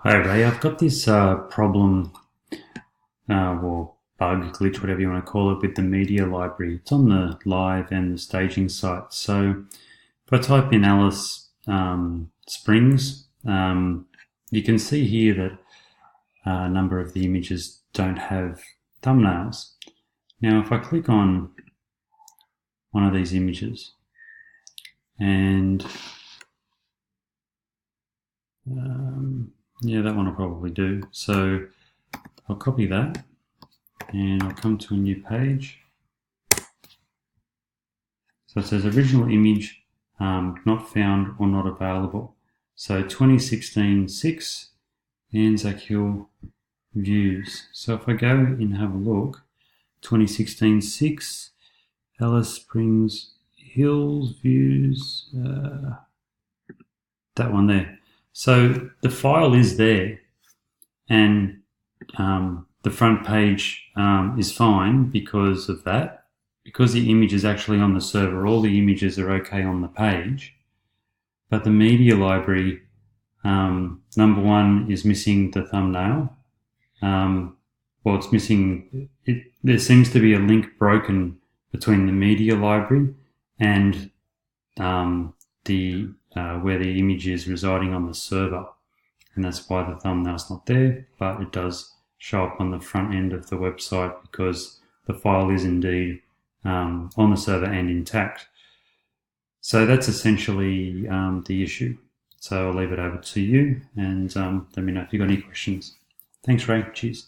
Hi Ray, I've got this problem, or bug, glitch, whatever you want to call it, with the media library. It's on the live and the staging site. So if I type in Alice Springs, you can see here that a number of the images don't have thumbnails. Now if I click on one of these images and yeah, that one will probably do. So I'll copy that and I'll come to a new page. So it says original image not found or not available. So 2016-6 Anzac Hill views. So if I go and have a look, 2016-6 Alice Springs Hills views, that one there. So the file is there, and the front page is fine because of that. Because the image is actually on the server, all the images are okay on the page. But the media library, number one, is missing the thumbnail. Well, it's missing, there seems to be a link broken between the media library and where the image is residing on the server. And that's why the thumbnail's not there, but it does show up on the front end of the website because the file is indeed on the server and intact. So that's essentially the issue. So I'll leave it over to you and let me know if you've got any questions. Thanks, Ray. Cheers.